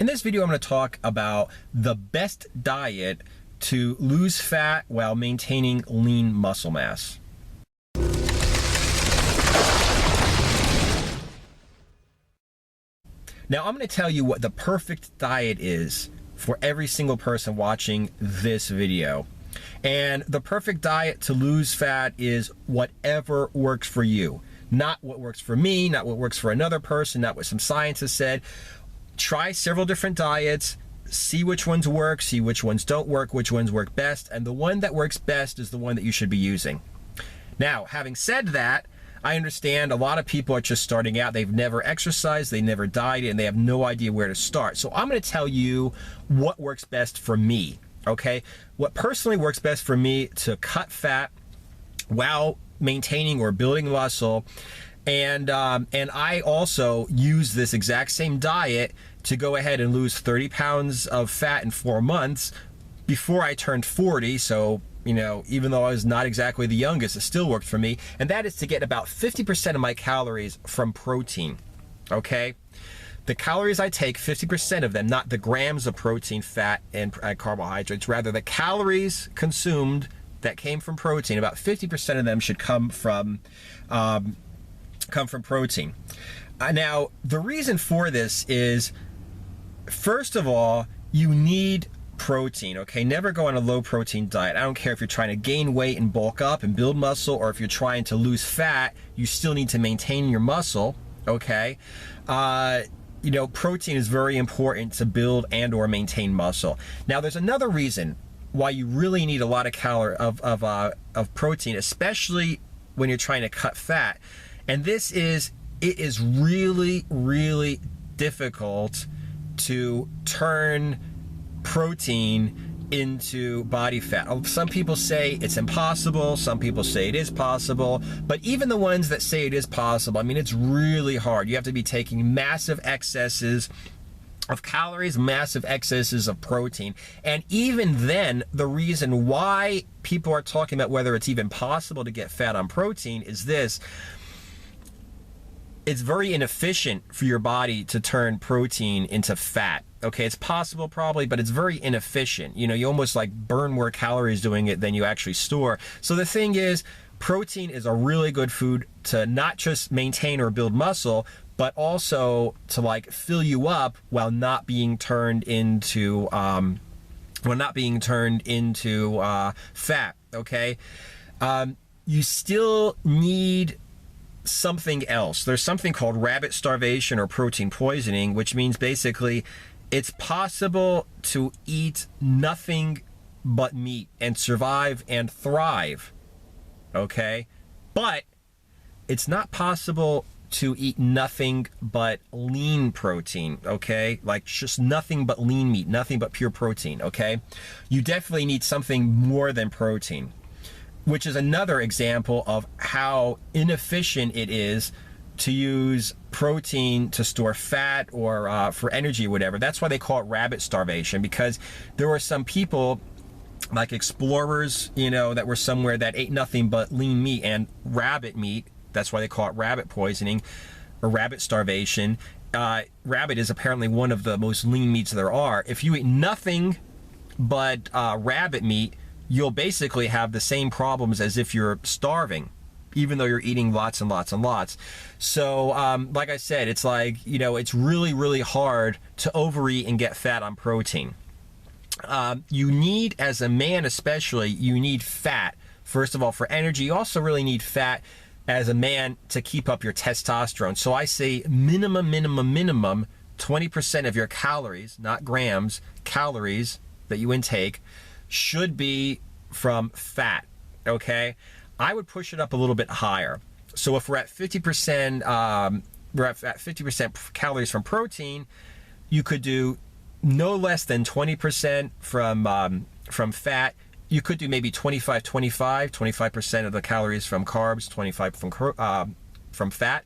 In this video, I'm going to talk about the best diet to lose fat while maintaining lean muscle mass. Now, I'm going to tell you what the perfect diet is for every single person watching this video. And the perfect diet to lose fat is whatever works for you. Not what works for me, not what works for another person, not what some scientists said. Try several different diets, see which ones work, see which ones don't work, which ones work best, and the one that works best is the one that you should be using. Now, having said that, I understand a lot of people are just starting out. They've never exercised, they never dieted, and they have no idea where to start. So I'm going to tell you what works best for me, okay? What personally works best for me to cut fat while maintaining or building muscle. And I also use this exact same diet to go ahead and lose 30 pounds of fat in 4 months before I turned 40. So, you know, even though I was not exactly the youngest, it still worked for me. And that is to get about 50% of my calories from protein, okay? The calories I take, 50% of them, not the grams of protein, fat, and carbohydrates, rather the calories consumed that came from protein, about 50% of them should come from protein. Now, the reason for this is, first of all, you need protein, okay? Never go on a low protein diet. I don't care if you're trying to gain weight and bulk up and build muscle, or if you're trying to lose fat, you still need to maintain your muscle, okay? You know, protein is very important to build and or maintain muscle. Now, there's another reason why you really need a lot of protein, especially when you're trying to cut fat. And this is, it is really, really difficult to turn protein into body fat. Some people say it's impossible, some people say it is possible, but even the ones that say it is possible, I mean, it's really hard. You have to be taking massive excesses of calories, massive excesses of protein. And even then, the reason why people are talking about whether it's even possible to get fat on protein is this: it's very inefficient for your body to turn protein into fat. Okay, it's possible probably, but it's very inefficient. You know, you almost like burn more calories doing it than you actually store. So the thing is, protein is a really good food to not just maintain or build muscle, but also to like fill you up while not being turned into fat. Okay, you still need something else. There's something called rabbit starvation or protein poisoning, which means basically it's possible to eat nothing but meat and survive and thrive, okay? But it's not possible to eat nothing but lean protein, okay? Like just nothing but lean meat, nothing but pure protein, okay? You definitely need something more than protein, which is another example of how inefficient it is to use protein to store fat or for energy or whatever. That's why they call it rabbit starvation, because there were some people like explorers, you know, that were somewhere that ate nothing but lean meat and rabbit meat. That's why they call it rabbit poisoning or rabbit starvation. Rabbit is apparently one of the most lean meats there are. If you eat nothing but rabbit meat, you'll basically have the same problems as if you're starving, even though you're eating lots and lots and lots. So like I said, it's like, you know, it's really, really hard to overeat and get fat on protein. You need, as a man especially, you need fat, first of all, for energy. You also really need fat as a man to keep up your testosterone. So I say minimum 20% of your calories, not grams, calories that you intake should be from fat, okay? I would push it up a little bit higher. So if we're at 50%, we're at 50% calories from protein, you could do no less than 20% from fat. You could do maybe 25% of the calories from carbs, 25 from fat.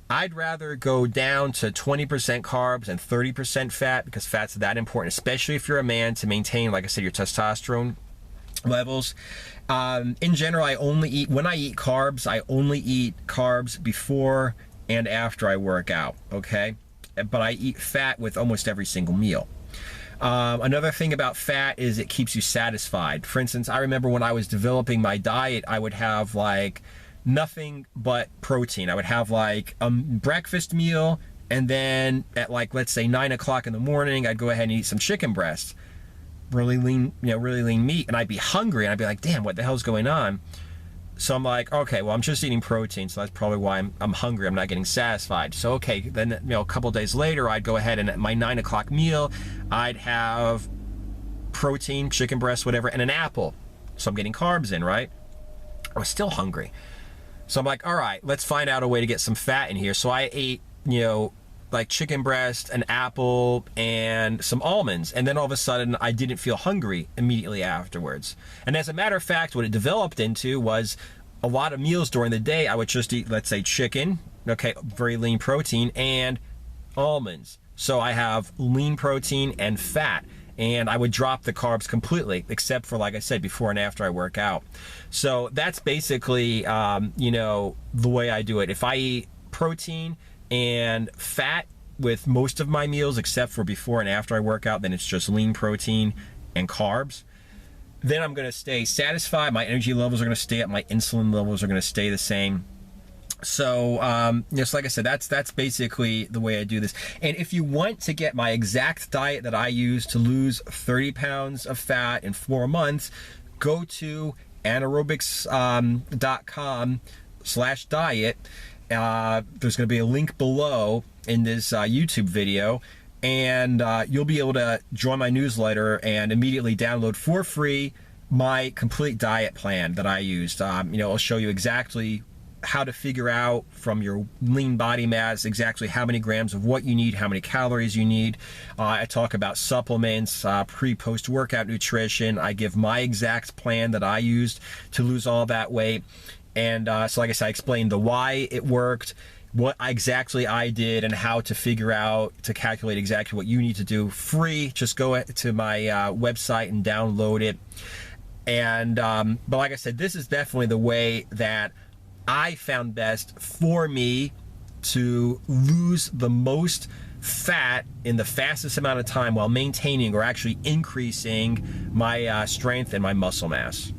I'd rather go down to 20% carbs and 30% fat, because fat's that important, especially if you're a man, to maintain, like I said, your testosterone levels. In general, when I eat carbs, I only eat carbs before and after I work out, okay? but I eat fat with almost every single meal. Another thing about fat is it keeps you satisfied. For instance, I remember when I was developing my diet, I would have like nothing but protein. I would have like a breakfast meal, and then at like, let's say 9 o'clock in the morning, I'd go ahead and eat some chicken breast, really lean, really lean meat, and I'd be hungry, and I'd be like, damn, what the hell's going on? So I'm like, okay, well, I'm just eating protein, so that's probably why I'm hungry. I'm not getting satisfied. So, okay, then, a couple days later, I'd go ahead and at my 9 o'clock meal, I'd have protein, chicken breast, whatever, and an apple. So I'm getting carbs in, right? I was still hungry. So I'm like, all right, let's find out a way to get some fat in here. So I ate, like chicken breast, an apple, and some almonds. And then all of a sudden, I didn't feel hungry immediately afterwards. And as a matter of fact, what it developed into was a lot of meals during the day. I would just eat, let's say, chicken, okay, very lean protein, and almonds. So I have lean protein and fat. And I would drop the carbs completely, except for, like I said, before and after I work out. So that's basically, the way I do it. If I eat protein and fat with most of my meals, except for before and after I work out, then it's just lean protein and carbs. Then I'm going to stay satisfied. My energy levels are going to stay up. My insulin levels are going to stay the same. So, just like I said, that's basically the way I do this. And if you want to get my exact diet that I use to lose 30 pounds of fat in 4 months, go to anaerobics.com/diet. There's going to be a link below in this YouTube video, and you'll be able to join my newsletter and immediately download for free my complete diet plan that I used. I'll show you exactly how to figure out from your lean body mass exactly how many grams of what you need, how many calories you need. I talk about supplements, pre-post workout nutrition. I give my exact plan that I used to lose all that weight. And so like I said, I explained the why it worked, what exactly I did, and how to figure out, to calculate exactly what you need to do free. Just go to my website and download it. And but like I said, this is definitely the way that I found best for me to lose the most fat in the fastest amount of time while maintaining or actually increasing my strength and my muscle mass.